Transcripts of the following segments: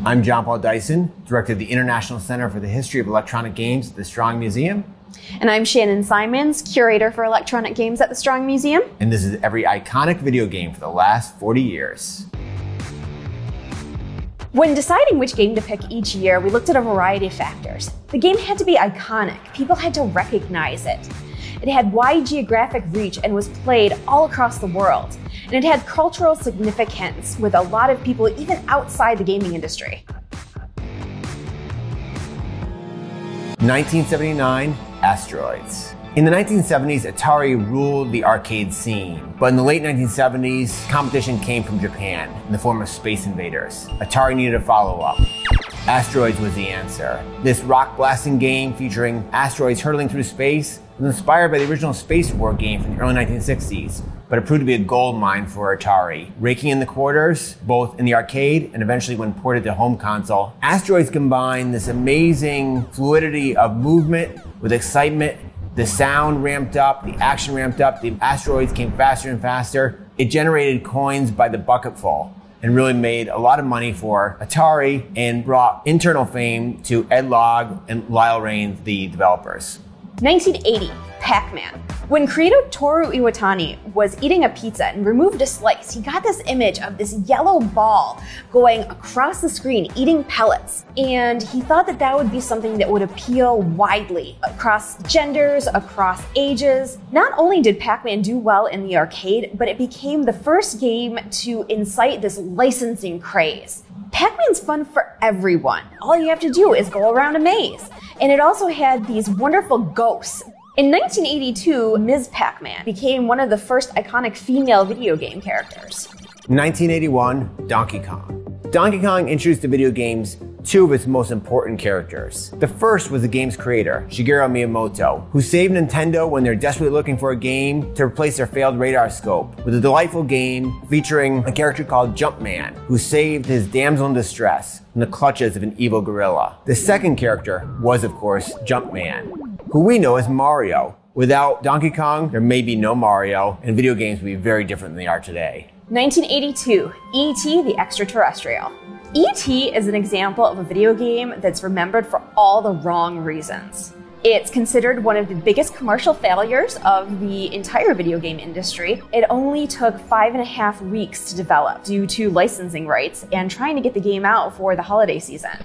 I'm John Paul Dyson, Director of the International Center for the History of Electronic Games at the Strong Museum. And I'm Shannon Simons, Curator for Electronic Games at the Strong Museum. And this is every iconic video game for the last 40 years. When deciding which game to pick each year, we looked at a variety of factors. The game had to be iconic. People had to recognize it. It had wide geographic reach and was played all across the world. And it had cultural significance with a lot of people even outside the gaming industry. 1979, Asteroids. In the 1970s, Atari ruled the arcade scene. But in the late 1970s, competition came from Japan in the form of Space Invaders. Atari needed a follow-up. Asteroids was the answer. This rock-blasting game featuring asteroids hurtling through space was inspired by the original Space War game from the early 1960s, but it proved to be a gold mine for Atari. Raking in the quarters, both in the arcade and eventually when ported to home console, Asteroids combined this amazing fluidity of movement with excitement. The sound ramped up, the action ramped up, the asteroids came faster and faster. It generated coins by the bucketful and really made a lot of money for Atari and brought internal fame to Ed Log and Lyle Raines, the developers. 1980, Pac-Man. When creator Toru Iwatani was eating a pizza and removed a slice, he got this image of this yellow ball going across the screen, eating pellets. And he thought that that would be something that would appeal widely across genders, across ages. Not only did Pac-Man do well in the arcade, but it became the first game to incite this licensing craze. Pac-Man's fun for everyone. All you have to do is go around a maze. And it also had these wonderful ghosts. In 1982, Ms. Pac-Man became one of the first iconic female video game characters. 1981, Donkey Kong. Donkey Kong introduced to video games two of its most important characters. The first was the game's creator, Shigeru Miyamoto, who saved Nintendo when they're desperately looking for a game to replace their failed radar scope with a delightful game featuring a character called Jumpman, who saved his damsel in distress from the clutches of an evil gorilla. The second character was, of course, Jumpman, who we know as Mario. Without Donkey Kong, there may be no Mario, and video games would be very different than they are today. 1982, E.T. the Extraterrestrial. E.T. is an example of a video game that's remembered for all the wrong reasons. It's considered one of the biggest commercial failures of the entire video game industry. It only took 5.5 weeks to develop due to licensing rights and trying to get the game out for the holiday season.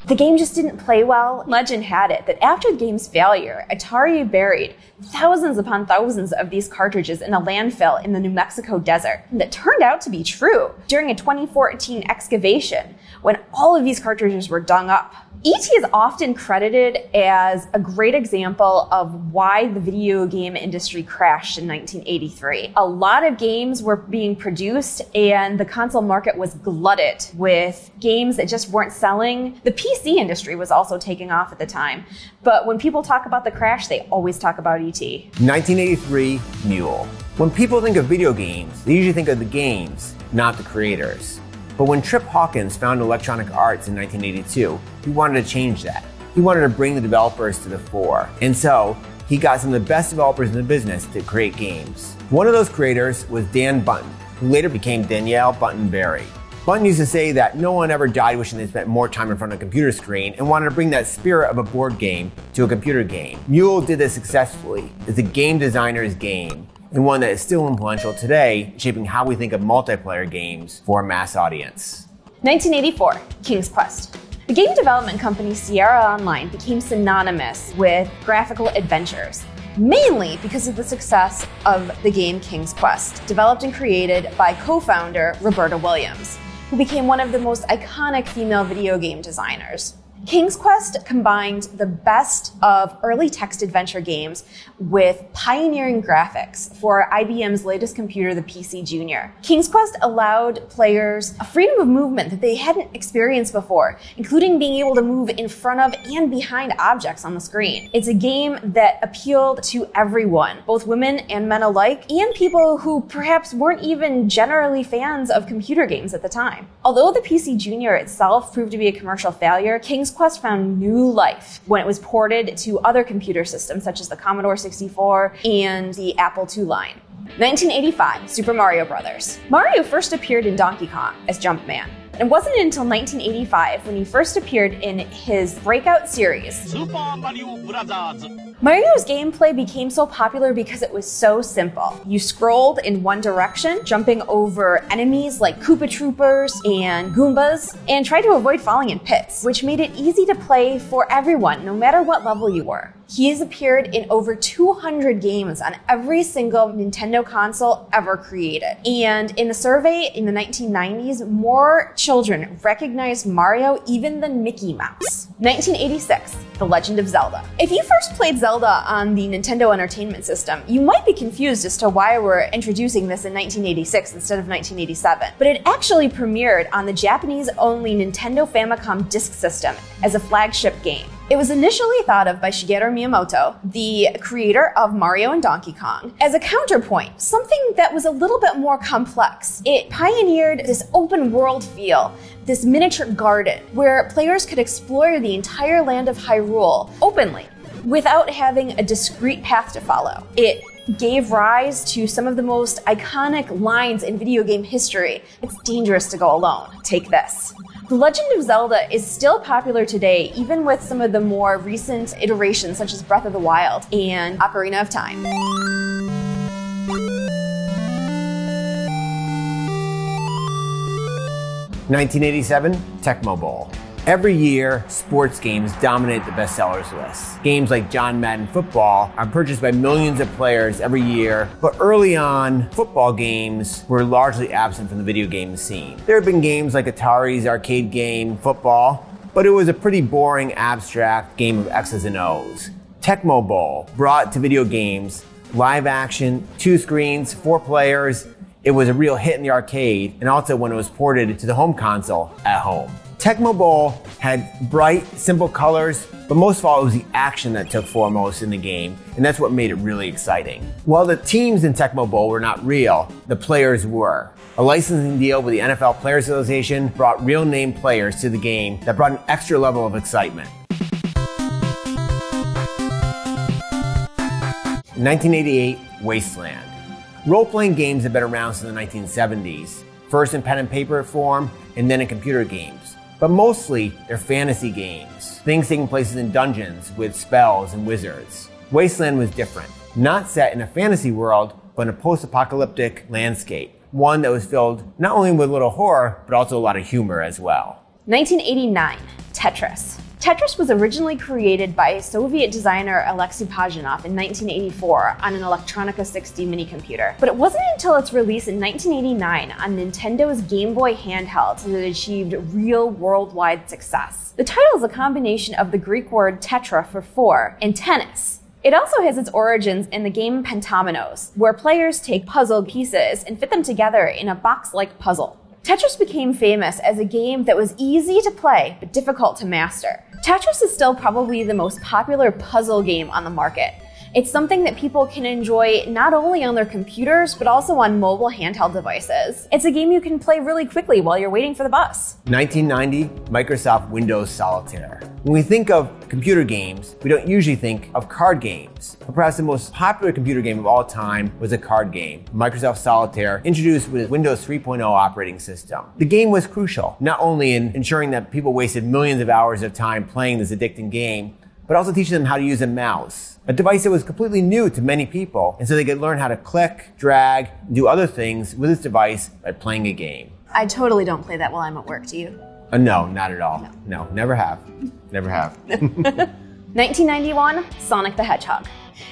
The game just didn't play well. Legend had it that after the game's failure, Atari buried thousands upon thousands of these cartridges in a landfill in the New Mexico desert. And that turned out to be true during a 2014 excavation when all of these cartridges were dug up. E.T. is often credited as a great example of why the video game industry crashed in 1983. A lot of games were being produced and the console market was glutted with games that just weren't selling. The PC industry was also taking off at the time. But when people talk about the crash, they always talk about E.T. 1983, Mule. When people think of video games, they usually think of the games, not the creators. But when Trip Hawkins founded Electronic Arts in 1982, he wanted to change that. He wanted to bring the developers to the fore. And so, he got some of the best developers in the business to create games. One of those creators was Dan Button, who later became Danielle Button-Berry. Button used to say that no one ever died wishing they spent more time in front of a computer screen and wanted to bring that spirit of a board game to a computer game. Mule did this successfully. It's a game designer's game, and one that is still influential today, shaping how we think of multiplayer games for a mass audience. 1984, King's Quest. The game development company Sierra Online became synonymous with graphical adventures, mainly because of the success of the game King's Quest, developed and created by co-founder Roberta Williams, who became one of the most iconic female video game designers. King's Quest combined the best of early text adventure games with pioneering graphics for IBM's latest computer, the PC Junior. King's Quest allowed players a freedom of movement that they hadn't experienced before, including being able to move in front of and behind objects on the screen. It's a game that appealed to everyone, both women and men alike, and people who perhaps weren't even generally fans of computer games at the time. Although the PC Junior itself proved to be a commercial failure, King's Quest found new life when it was ported to other computer systems such as the Commodore 64 and the Apple II line. 1985, Super Mario Bros. Mario first appeared in Donkey Kong as Jumpman. And it wasn't until 1985 when he first appeared in his breakout series, Super Mario Bros. Mario's gameplay became so popular because it was so simple. You scrolled in one direction, jumping over enemies like Koopa Troopers and Goombas, and tried to avoid falling in pits, which made it easy to play for everyone, no matter what level you were. He has appeared in over 200 games on every single Nintendo console ever created. And in a survey in the 1990s, more children recognized Mario even than Mickey Mouse. 1986, The Legend of Zelda. If you first played Zelda on the Nintendo Entertainment System, you might be confused as to why we're introducing this in 1986 instead of 1987. But it actually premiered on the Japanese-only Nintendo Famicom Disk System as a flagship game. It was initially thought of by Shigeru Miyamoto, the creator of Mario and Donkey Kong, as a counterpoint, something that was a little bit more complex. It pioneered this open world feel, this miniature garden, where players could explore the entire land of Hyrule openly, without having a discrete path to follow. It gave rise to some of the most iconic lines in video game history. It's dangerous to go alone. Take this. The Legend of Zelda is still popular today, even with some of the more recent iterations such as Breath of the Wild and Ocarina of Time. (1987) Tecmo Bowl. Every year, sports games dominate the bestsellers list. Games like John Madden Football are purchased by millions of players every year, but early on, football games were largely absent from the video game scene. There have been games like Atari's arcade game, Football, but it was a pretty boring, abstract game of X's and O's. Tecmo Bowl brought to video games live action, 2 screens, 4 players. It was a real hit in the arcade, and also when it was ported to the home console at home. Tecmo Bowl had bright, simple colors, but most of all, it was the action that took foremost in the game, and that's what made it really exciting. While the teams in Tecmo Bowl were not real, the players were. A licensing deal with the NFL Players Association brought real name players to the game that brought an extra level of excitement. 1988, Wasteland. Role-playing games have been around since the 1970s, first in pen and paper form, and then in computer games. But mostly, they're fantasy games, things taking place in dungeons with spells and wizards. Wasteland was different, not set in a fantasy world, but in a post-apocalyptic landscape, one that was filled not only with a little horror, but also a lot of humor as well. 1989, Tetris. Tetris was originally created by Soviet designer Alexei Pajitnov in 1984 on an Electronica 60 minicomputer. But it wasn't until its release in 1989 on Nintendo's Game Boy handheld that it achieved real worldwide success. The title is a combination of the Greek word tetra for 4 and tennis. It also has its origins in the game Pentamenos, where players take puzzle pieces and fit them together in a box-like puzzle. Tetris became famous as a game that was easy to play but difficult to master. Tetris is still probably the most popular puzzle game on the market. It's something that people can enjoy not only on their computers, but also on mobile handheld devices. It's a game you can play really quickly while you're waiting for the bus. 1990, Microsoft Windows Solitaire. When we think of computer games, we don't usually think of card games. But perhaps the most popular computer game of all time was a card game, Microsoft Solitaire, introduced with Windows 3.0 operating system. The game was crucial, not only in ensuring that people wasted millions of hours of time playing this addicting game, but also teaching them how to use a mouse, a device that was completely new to many people, and so they could learn how to click, drag, and do other things with this device by playing a game. I totally don't play that while I'm at work, do you? No, not at all. No, never have. Never have. 1991, Sonic the Hedgehog.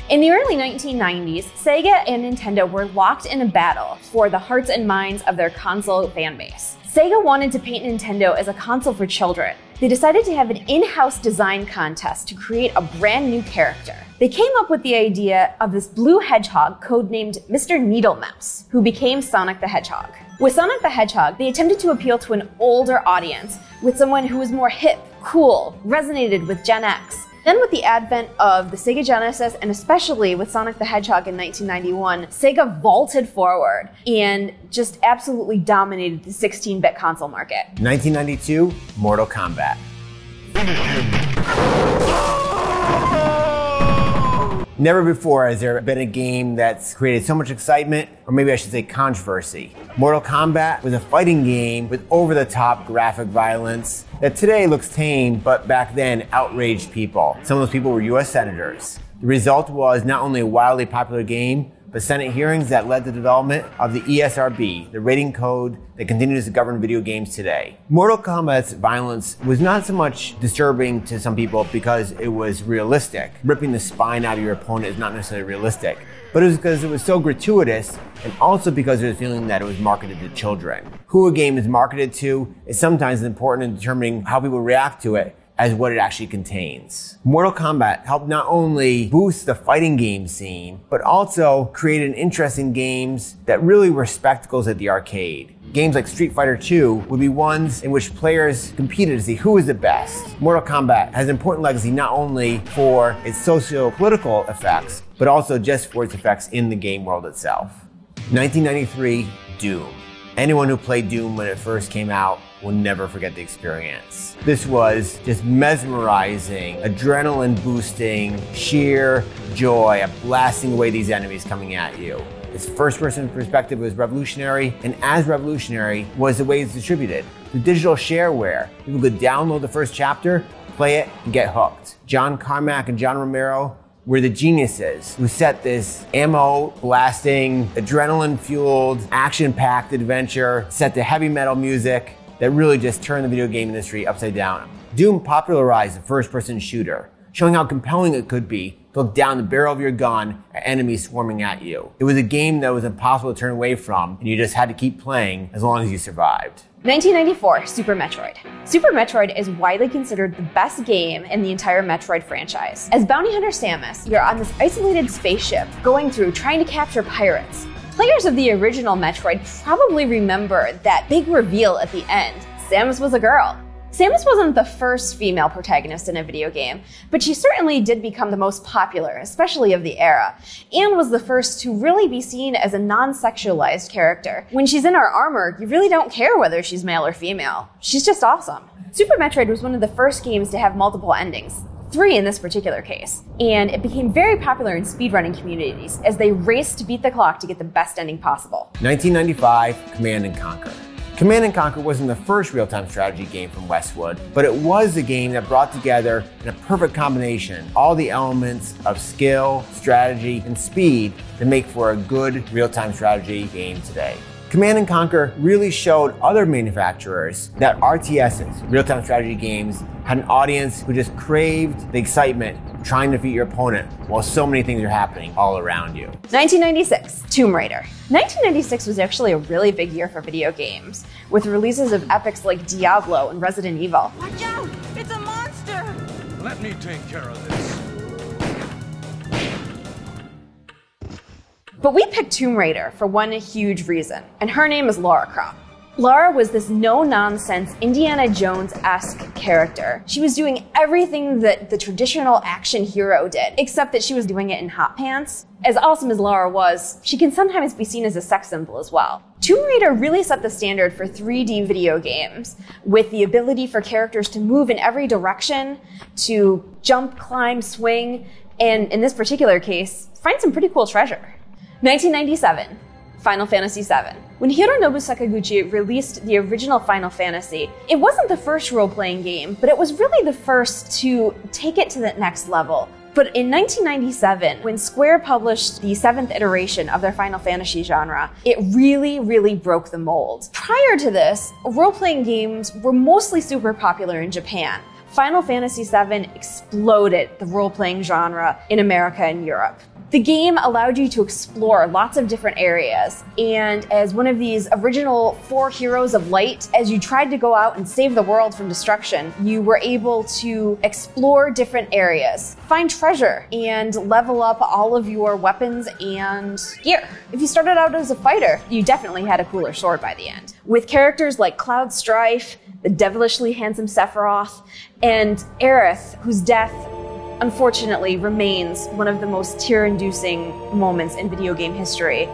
In the early 1990s, Sega and Nintendo were locked in a battle for the hearts and minds of their console fanbase. Sega wanted to paint Nintendo as a console for children. They decided to have an in-house design contest to create a brand new character. They came up with the idea of this blue hedgehog codenamed Mr. Needlemouse, who became Sonic the Hedgehog. With Sonic the Hedgehog, they attempted to appeal to an older audience with someone who was more hip, cool, resonated with Gen X. Then with the advent of the Sega Genesis, and especially with Sonic the Hedgehog in 1991, Sega vaulted forward and just absolutely dominated the 16-bit console market. 1992, Mortal Kombat. Never before has there been a game that's created so much excitement, or maybe I should say controversy. Mortal Kombat was a fighting game with over-the-top graphic violence that today looks tame, but back then outraged people. Some of those people were US senators. The result was not only a wildly popular game, but Senate hearings that led to the development of the ESRB, the rating code that continues to govern video games today. Mortal Kombat's violence was not so much disturbing to some people because it was realistic. Ripping the spine out of your opponent is not necessarily realistic, but it was because it was so gratuitous, and also because there was a feeling that it was marketed to children. Who a game is marketed to is sometimes important in determining how people react to it as what it actually contains. Mortal Kombat helped not only boost the fighting game scene, but also create an interest in games that really were spectacles at the arcade. Games like Street Fighter II would be ones in which players competed to see who was the best. Mortal Kombat has an important legacy not only for its socio-political effects, but also just for its effects in the game world itself. 1993, Doom. Anyone who played Doom when it first came out will never forget the experience. This was just mesmerizing, adrenaline boosting, sheer joy of blasting away these enemies coming at you. Its first-person perspective was revolutionary, and as revolutionary was the way it's distributed. The digital shareware, people could download the first chapter, play it, and get hooked. John Carmack and John Romero were the geniuses who set this ammo-blasting, adrenaline-fueled, action-packed adventure set to heavy metal music that really just turned the video game industry upside down. Doom popularized the first-person shooter, showing how compelling it could be to look down the barrel of your gun at enemies swarming at you. It was a game that was impossible to turn away from, and you just had to keep playing as long as you survived. 1994, Super Metroid. Super Metroid is widely considered the best game in the entire Metroid franchise. As bounty hunter Samus, you're on this isolated spaceship going through trying to capture pirates. Players of the original Metroid probably remember that big reveal at the end. Samus was a girl. Samus wasn't the first female protagonist in a video game, but she certainly did become the most popular, especially of the era, and was the first to really be seen as a non-sexualized character. When she's in her armor, you really don't care whether she's male or female. She's just awesome. Super Metroid was one of the first games to have multiple endings. 3 in this particular case, and it became very popular in speedrunning communities as they raced to beat the clock to get the best ending possible. 1995, Command & Conquer. Command & Conquer wasn't the first real-time strategy game from Westwood, but it was a game that brought together in a perfect combination all the elements of skill, strategy, and speed that make for a good real-time strategy game today. Command & Conquer really showed other manufacturers that RTSs, real-time strategy games, had an audience who just craved the excitement of trying to defeat your opponent while so many things are happening all around you. 1996, Tomb Raider. 1996 was actually a really big year for video games, with releases of epics like Diablo and Resident Evil. Watch out! It's a monster! Let me take care of this. But we picked Tomb Raider for one huge reason, and her name is Lara Croft. Lara was this no-nonsense Indiana Jones-esque character. She was doing everything that the traditional action hero did, except that she was doing it in hot pants. As awesome as Lara was, she can sometimes be seen as a sex symbol as well. Tomb Raider really set the standard for 3D video games, with the ability for characters to move in every direction, to jump, climb, swing, and in this particular case, find some pretty cool treasure. 1997, Final Fantasy VII. When Hironobu Sakaguchi released the original Final Fantasy, it wasn't the first role-playing game, but it was really the first to take it to the next level. But in 1997, when Square published the 7th iteration of their Final Fantasy genre, it really broke the mold. Prior to this, role-playing games were mostly super popular in Japan. Final Fantasy VII exploded the role-playing genre in America and Europe. The game allowed you to explore lots of different areas, and as one of these original 4 heroes of light, as you tried to go out and save the world from destruction, you were able to explore different areas, find treasure, and level up all of your weapons and gear. If you started out as a fighter, you definitely had a cooler sword by the end. With characters like Cloud Strife, the devilishly handsome Sephiroth, and Aerith, whose death unfortunately remains one of the most tear-inducing moments in video game history.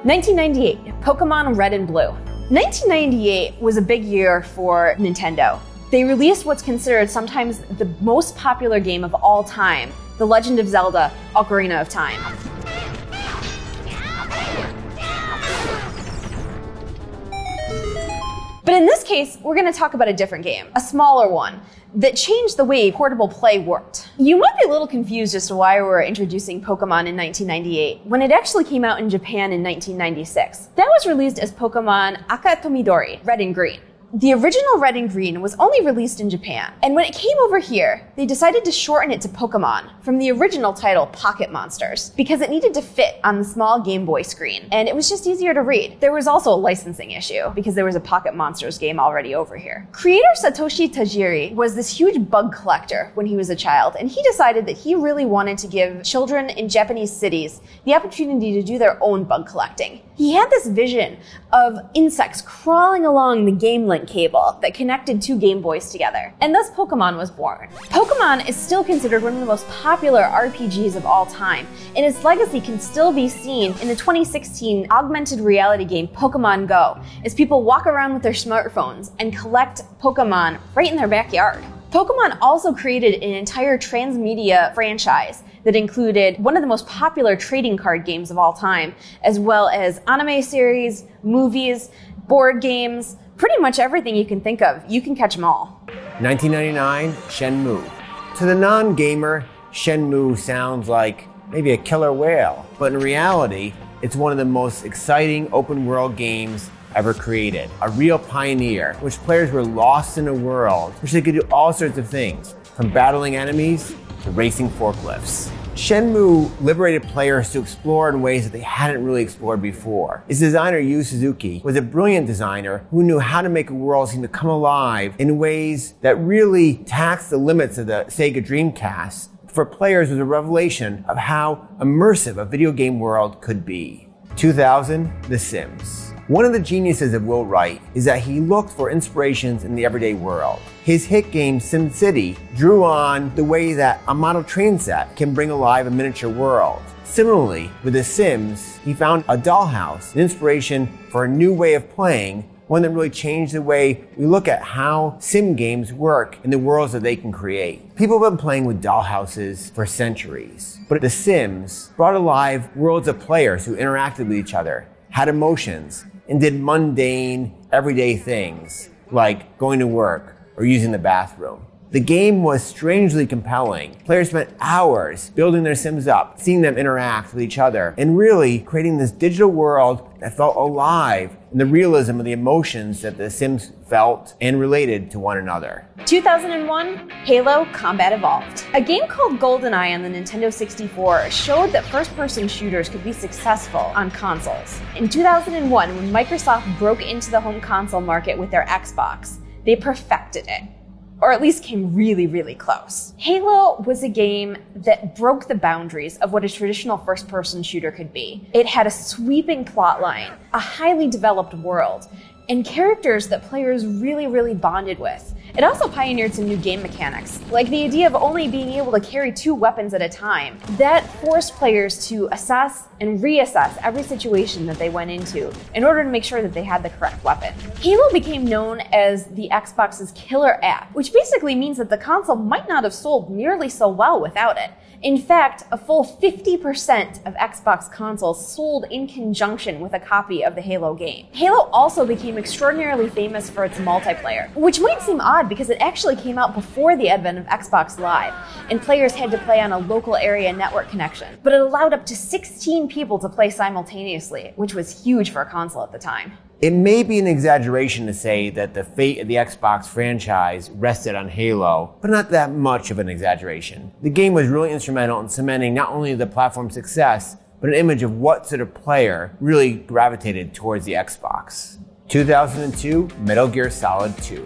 '98, Pokemon Red and Blue. 1998 was a big year for Nintendo. They released what's considered sometimes the most popular game of all time, The Legend of Zelda: Ocarina of Time. But in this case, we're going to talk about a different game, a smaller one, that changed the way portable play worked. You might be a little confused as to why we're introducing Pokemon in 1998, when it actually came out in Japan in 1996. That was released as Pokemon Aka to Midori, Red and Green. The original Red and Green was only released in Japan, and when it came over here, they decided to shorten it to Pokemon from the original title Pocket Monsters, because it needed to fit on the small Game Boy screen, and it was just easier to read. There was also a licensing issue, because there was a Pocket Monsters game already over here. Creator Satoshi Tajiri was this huge bug collector when he was a child, and he decided that he really wanted to give children in Japanese cities the opportunity to do their own bug collecting. He had this vision of insects crawling along the Game Link cable that connected two Game Boys together, and thus Pokemon was born. Pokemon is still considered one of the most popular RPGs of all time, and its legacy can still be seen in the 2016 augmented reality game Pokemon Go, as people walk around with their smartphones and collect Pokemon right in their backyard. Pokemon also created an entire transmedia franchise that included one of the most popular trading card games of all time, as well as anime series, movies, board games, pretty much everything you can think of. You can catch them all. 1999, Shenmue. To the non-gamer, Shenmue sounds like maybe a killer whale, but in reality, it's one of the most exciting open-world games ever created. A real pioneer, which players were lost in a world, which they could do all sorts of things, from battling enemies to racing forklifts. Shenmue liberated players to explore in ways that they hadn't really explored before. Its designer, Yu Suzuki, was a brilliant designer who knew how to make a world seem to come alive in ways that really taxed the limits of the Sega Dreamcast. For players, it was a revelation of how immersive a video game world could be. 2000, The Sims. One of the geniuses of Will Wright is that he looked for inspirations in the everyday world. His hit game SimCity drew on the way that a model train set can bring alive a miniature world. Similarly, with The Sims, he found a dollhouse, an inspiration for a new way of playing, one that really changed the way we look at how sim games work in the worlds that they can create. People have been playing with dollhouses for centuries, but The Sims brought alive worlds of players who interacted with each other, had emotions, and did mundane, everyday things, like going to work or using the bathroom. The game was strangely compelling. Players spent hours building their Sims up, seeing them interact with each other, and really creating this digital world that felt alive in the realism of the emotions that the Sims felt and related to one another. 2001, Halo Combat Evolved. A game called GoldenEye on the Nintendo 64 showed that first-person shooters could be successful on consoles. In 2001, when Microsoft broke into the home console market with their Xbox, they perfected it. Or at least came really, really close. Halo was a game that broke the boundaries of what a traditional first-person shooter could be. It had a sweeping plotline, a highly developed world, and characters that players really, really bonded with. It also pioneered some new game mechanics, like the idea of only being able to carry 2 weapons at a time. That forced players to assess and reassess every situation that they went into in order to make sure that they had the correct weapon. Halo became known as the Xbox's killer app, which basically means that the console might not have sold nearly so well without it. In fact, a full 50% of Xbox consoles sold in conjunction with a copy of the Halo game. Halo also became extraordinarily famous for its multiplayer, which might seem odd because it actually came out before the advent of Xbox Live, and players had to play on a local area network connection. But it allowed up to 16 people to play simultaneously, which was huge for a console at the time. It may be an exaggeration to say that the fate of the Xbox franchise rested on Halo, but not that much of an exaggeration. The game was really instrumental in cementing not only the platform's success, but an image of what sort of player really gravitated towards the Xbox. 2002, Metal Gear Solid 2.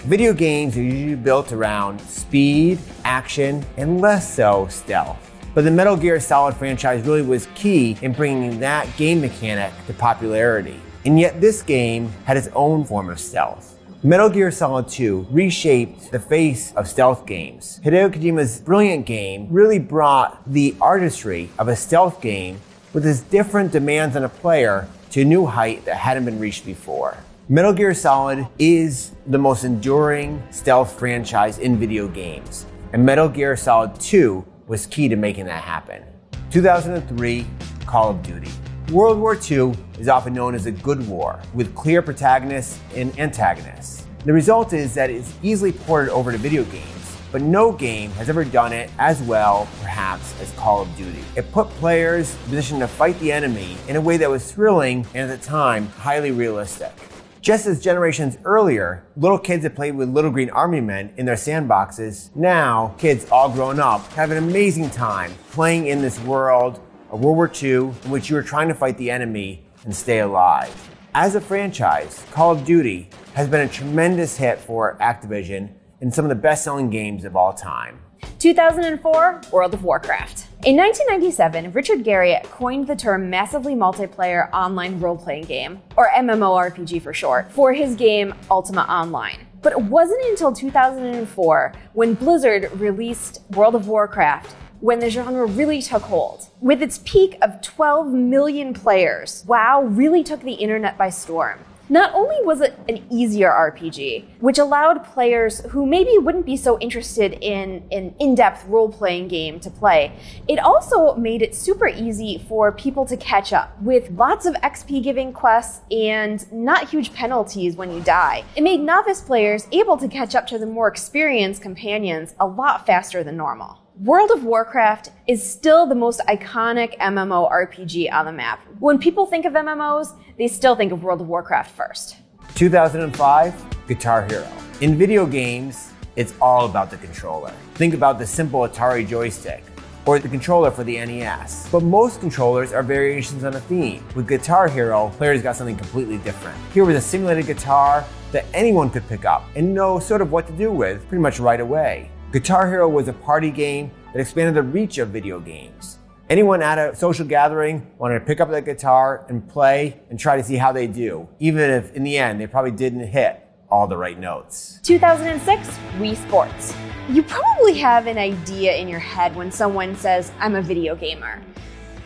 Video games are usually built around speed, action, and less so stealth. But the Metal Gear Solid franchise really was key in bringing that game mechanic to popularity. And yet this game had its own form of stealth. Metal Gear Solid 2 reshaped the face of stealth games. Hideo Kojima's brilliant game really brought the artistry of a stealth game with its different demands on a player to a new height that hadn't been reached before. Metal Gear Solid is the most enduring stealth franchise in video games, and Metal Gear Solid 2 was key to making that happen. 2003, Call of Duty. World War II is often known as a good war, with clear protagonists and antagonists. The result is that it's easily ported over to video games, but no game has ever done it as well, perhaps, as Call of Duty. It put players in a position to fight the enemy in a way that was thrilling and at the time, highly realistic. Just as generations earlier, little kids that played with little green army men in their sandboxes, now kids all grown up have an amazing time playing in this world of World War II in which you are trying to fight the enemy and stay alive. As a franchise, Call of Duty has been a tremendous hit for Activision and some of the best-selling games of all time. 2004, World of Warcraft. In 1997, Richard Garriott coined the term massively multiplayer online role-playing game, or MMORPG for short, for his game Ultima Online. But it wasn't until 2004 when Blizzard released World of Warcraft when the genre really took hold. With its peak of 12 million players, WoW really took the internet by storm. Not only was it an easier RPG, which allowed players who maybe wouldn't be so interested in an in-depth role-playing game to play, it also made it super easy for people to catch up, with lots of XP-giving quests and not huge penalties when you die. It made novice players able to catch up to the more experienced companions a lot faster than normal. World of Warcraft is still the most iconic MMORPG on the map. When people think of MMOs, they still think of World of Warcraft first. 2005, Guitar Hero. In video games, it's all about the controller. Think about the simple Atari joystick, or the controller for the NES. But most controllers are variations on a theme. With Guitar Hero, players got something completely different. Here was a simulated guitar that anyone could pick up and know sort of what to do with pretty much right away. Guitar Hero was a party game that expanded the reach of video games. Anyone at a social gathering wanted to pick up that guitar and play and try to see how they do, even if in the end they probably didn't hit all the right notes. 2006, Wii Sports. You probably have an idea in your head when someone says, "I'm a video gamer."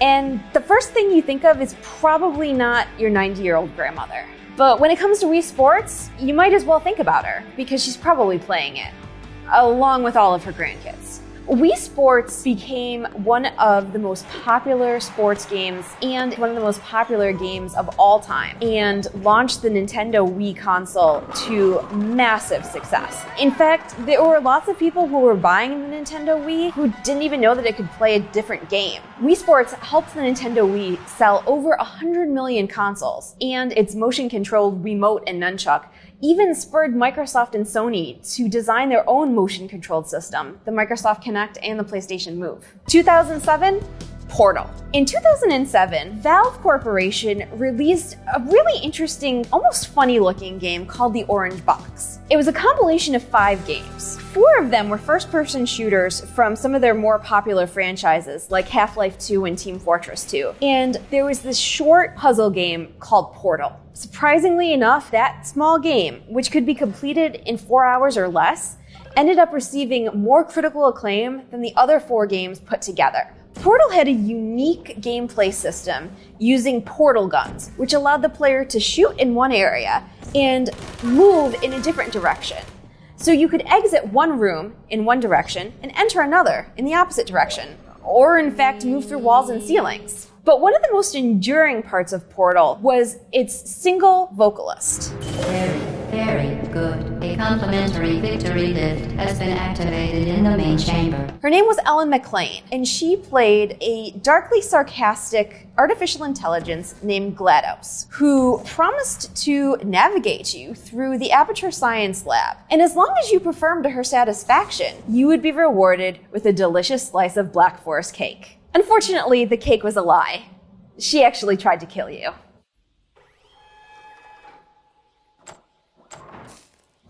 And the first thing you think of is probably not your 90-year-old grandmother. But when it comes to Wii Sports, you might as well think about her, because she's probably playing it, along with all of her grandkids. Wii Sports became one of the most popular sports games and one of the most popular games of all time, and launched the Nintendo Wii console to massive success. In fact, there were lots of people who were buying the Nintendo Wii who didn't even know that it could play a different game. Wii Sports helped the Nintendo Wii sell over 100 million consoles, and its motion-controlled remote and nunchuck even spurred Microsoft and Sony to design their own motion-controlled system, the Microsoft Kinect and the PlayStation Move. 2007, Portal. In 2007, Valve Corporation released a really interesting, almost funny-looking game called The Orange Box. It was a compilation of 5 games. 4 of them were first-person shooters from some of their more popular franchises, like Half-Life 2 and Team Fortress 2. And there was this short puzzle game called Portal. Surprisingly enough, that small game, which could be completed in 4 hours or less, ended up receiving more critical acclaim than the other 4 games put together. Portal had a unique gameplay system using portal guns, which allowed the player to shoot in one area and move in a different direction. So you could exit one room in one direction and enter another in the opposite direction, or in fact move through walls and ceilings. But one of the most enduring parts of Portal was its single vocalist. Very, very good. A complimentary victory lift has been activated in the main chamber. Her name was Ellen McLean, and she played a darkly sarcastic artificial intelligence named GLaDOS, who promised to navigate you through the Aperture Science Lab. And as long as you performed to her satisfaction, you would be rewarded with a delicious slice of Black Forest cake. Unfortunately, the cake was a lie. She actually tried to kill you.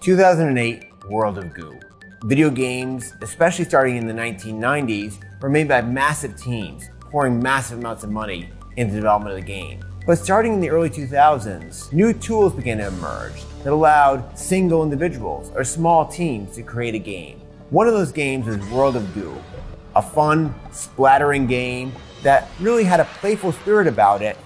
2008, World of Goo. Video games, especially starting in the 1990s, were made by massive teams, pouring massive amounts of money into the development of the game. But starting in the early 2000s, new tools began to emerge that allowed single individuals or small teams to create a game. One of those games was World of Goo, a fun, splattering game that really had a playful spirit about it,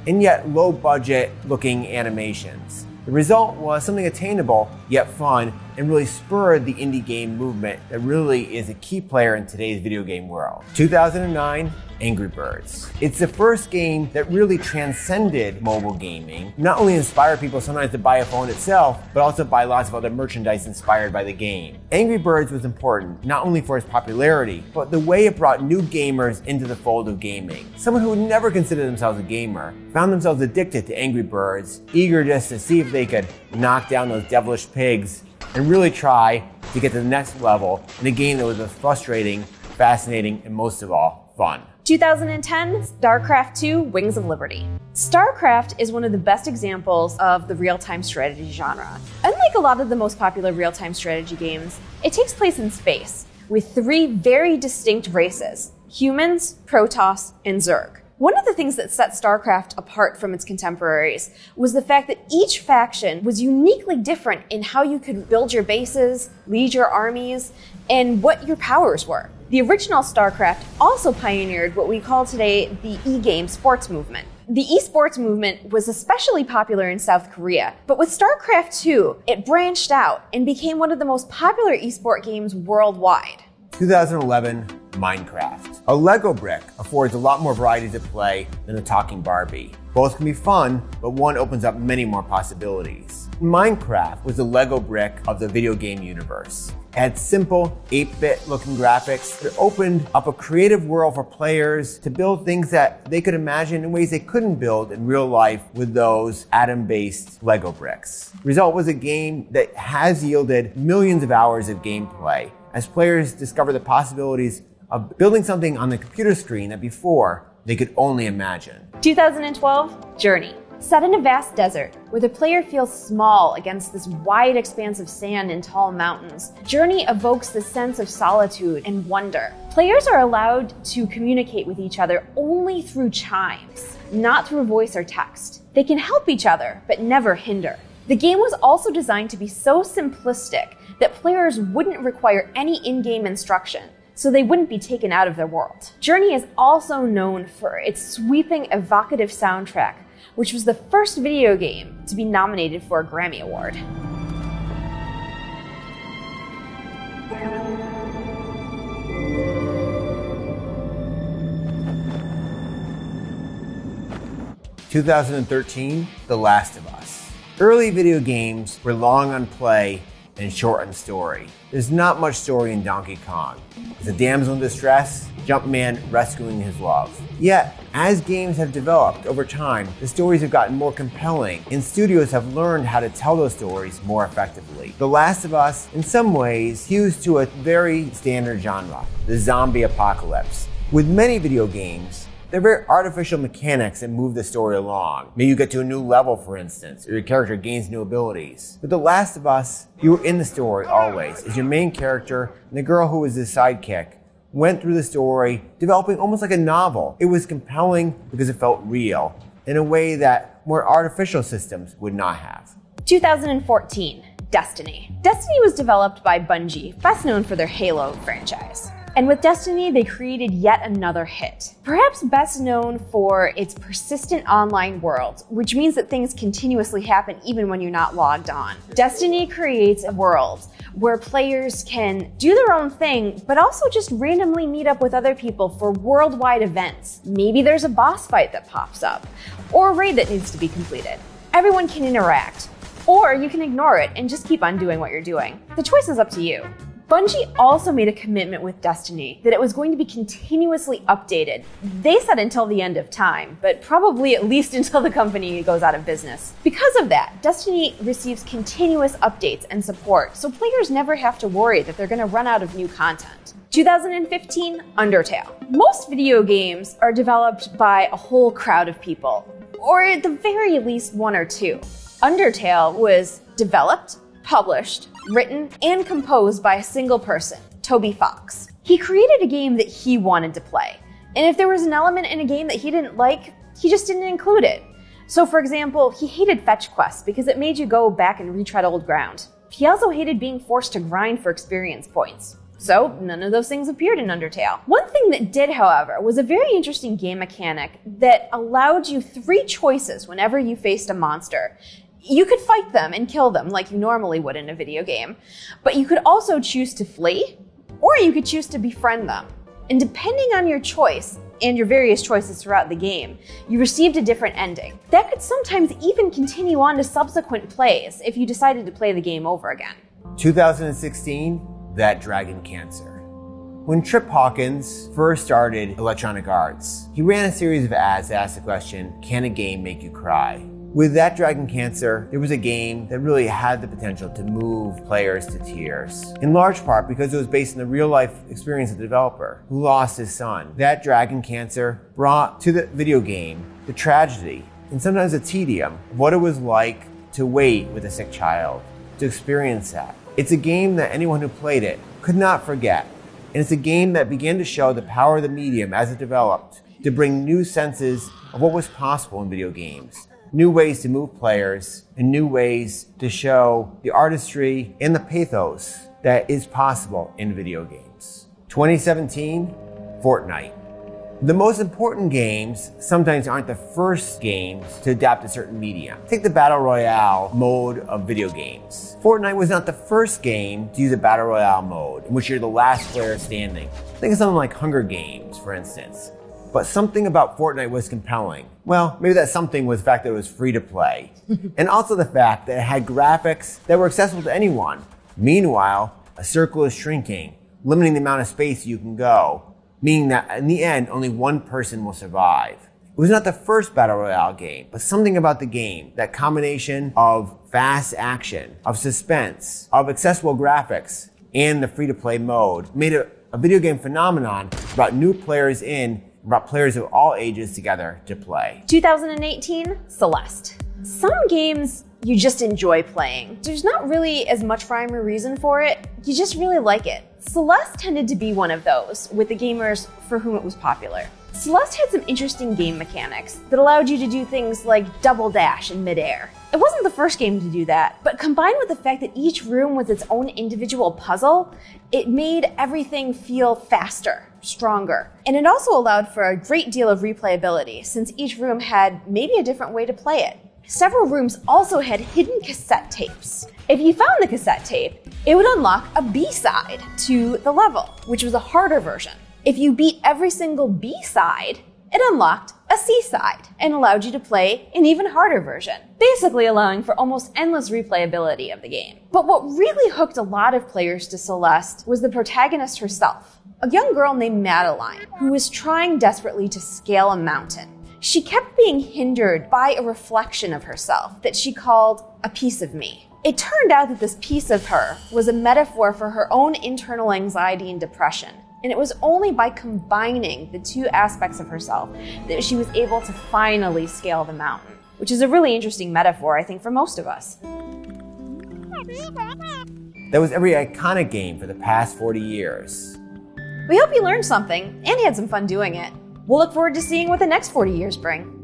and yet low-budget looking animations. The result was something attainable, yet fun, and really spurred the indie game movement that really is a key player in today's video game world. 2009, Angry Birds. It's the first game that really transcended mobile gaming, not only inspired people sometimes to buy a phone itself, but also buy lots of other merchandise inspired by the game. Angry Birds was important not only for its popularity, but the way it brought new gamers into the fold of gaming. Someone who would never consider themselves a gamer found themselves addicted to Angry Birds, eager just to see if they could knock down those devilish pigs and really try to get to the next level in a game that was both frustrating, fascinating, and most of all, fun. 2010, StarCraft 2: Wings of Liberty. StarCraft is one of the best examples of the real-time strategy genre. Unlike a lot of the most popular real-time strategy games, it takes place in space, with 3 very distinct races: humans, Protoss, and Zerg. One of the things that set StarCraft apart from its contemporaries was the fact that each faction was uniquely different in how you could build your bases, lead your armies, and what your powers were. The original StarCraft also pioneered what we call today the e-game sports movement. The esports movement was especially popular in South Korea, but with StarCraft 2, it branched out and became one of the most popular esport games worldwide. 2011, Minecraft. A Lego brick affords a lot more variety to play than a talking Barbie. Both can be fun, but one opens up many more possibilities. Minecraft was the Lego brick of the video game universe. It had simple, 8-bit looking graphics that opened up a creative world for players to build things that they could imagine in ways they couldn't build in real life with those atom-based Lego bricks. The result was a game that has yielded millions of hours of gameplay as players discover the possibilities of building something on the computer screen that before they could only imagine. 2012, Journey. Set in a vast desert, where the player feels small against this wide expanse of sand and tall mountains, Journey evokes the sense of solitude and wonder. Players are allowed to communicate with each other only through chimes, not through voice or text. They can help each other, but never hinder. The game was also designed to be so simplistic that players wouldn't require any in-game instruction, so they wouldn't be taken out of their world. Journey is also known for its sweeping, evocative soundtrack, which was the first video game to be nominated for a Grammy Award. "2013, The Last of Us." Early video games were long on play and short on story. There's not much story in Donkey Kong. It's a damsel in distress, Jumpman rescuing his love. Yet, as games have developed over time, the stories have gotten more compelling, and studios have learned how to tell those stories more effectively. The Last of Us, in some ways, hews to a very standard genre, the zombie apocalypse. With many video games, they're very artificial mechanics that move the story along. Maybe you get to a new level, for instance, or your character gains new abilities. With The Last of Us, you were in the story always, as your main character and the girl who was his sidekick went through the story, developing almost like a novel. It was compelling because it felt real, in a way that more artificial systems would not have. 2014, Destiny. Destiny was developed by Bungie, best known for their Halo franchise. And with Destiny, they created yet another hit. Perhaps best known for its persistent online world, which means that things continuously happen even when you're not logged on. Destiny creates a world where players can do their own thing, but also just randomly meet up with other people for worldwide events. Maybe there's a boss fight that pops up, or a raid that needs to be completed. Everyone can interact, or you can ignore it and just keep on doing what you're doing. The choice is up to you. Bungie also made a commitment with Destiny that it was going to be continuously updated. They said until the end of time, but probably at least until the company goes out of business. Because of that, Destiny receives continuous updates and support, so players never have to worry that they're going to run out of new content. 2015, Undertale. Most video games are developed by a whole crowd of people, or at the very least one or two. Undertale was developed, published, written, and composed by a single person, Toby Fox. He created a game that he wanted to play, and if there was an element in a game that he didn't like, he just didn't include it. So for example, he hated fetch quests because it made you go back and retread old ground. He also hated being forced to grind for experience points. So none of those things appeared in Undertale. One thing that did, however, was a very interesting game mechanic that allowed you 3 choices whenever you faced a monster. You could fight them and kill them like you normally would in a video game, but you could also choose to flee, or you could choose to befriend them. And depending on your choice and your various choices throughout the game, you received a different ending. That could sometimes even continue on to subsequent plays if you decided to play the game over again. 2016, That Dragon Cancer. When Trip Hawkins first started Electronic Arts, he ran a series of ads that asked the question, can a game make you cry? With That Dragon Cancer, there was a game that really had the potential to move players to tears. In large part because it was based on the real-life experience of the developer who lost his son. That Dragon Cancer brought to the video game the tragedy and sometimes the tedium of what it was like to wait with a sick child, to experience that. It's a game that anyone who played it could not forget. And it's a game that began to show the power of the medium as it developed to bring new senses of what was possible in video games. New ways to move players, and new ways to show the artistry and the pathos that is possible in video games. 2017, Fortnite. The most important games sometimes aren't the first games to adapt a certain medium. Take the Battle Royale mode of video games. Fortnite was not the first game to use a Battle Royale mode in which you're the last player standing. Think of something like Hunger Games, for instance. But something about Fortnite was compelling. Well, maybe that something was the fact that it was free to play. And also the fact that it had graphics that were accessible to anyone. Meanwhile, a circle is shrinking, limiting the amount of space you can go, meaning that in the end, only one person will survive. It was not the first Battle Royale game, but something about the game, that combination of fast action, of suspense, of accessible graphics, and the free-to-play mode, made it a video game phenomenon, brought new players in, brought players of all ages together to play. 2018, Celeste. Some games you just enjoy playing. There's not really as much rhyme or reason for it, you just really like it. Celeste tended to be one of those with the gamers for whom it was popular. Celeste had some interesting game mechanics that allowed you to do things like double dash in midair. It wasn't the first game to do that, but combined with the fact that each room was its own individual puzzle, it made everything feel faster, stronger. And it also allowed for a great deal of replayability, since each room had maybe a different way to play it. Several rooms also had hidden cassette tapes. If you found the cassette tape, it would unlock a B-side to the level, which was a harder version. If you beat every single B-side, it unlocked a C-side and allowed you to play an even harder version, basically allowing for almost endless replayability of the game. But what really hooked a lot of players to Celeste was the protagonist herself, a young girl named Madeline, who was trying desperately to scale a mountain. She kept being hindered by a reflection of herself that she called a piece of me. It turned out that this piece of her was a metaphor for her own internal anxiety and depression. And it was only by combining the two aspects of herself that she was able to finally scale the mountain, which is a really interesting metaphor, I think, for most of us. That was every iconic game for the past 40 years. We hope you learned something and had some fun doing it. We'll look forward to seeing what the next 40 years bring.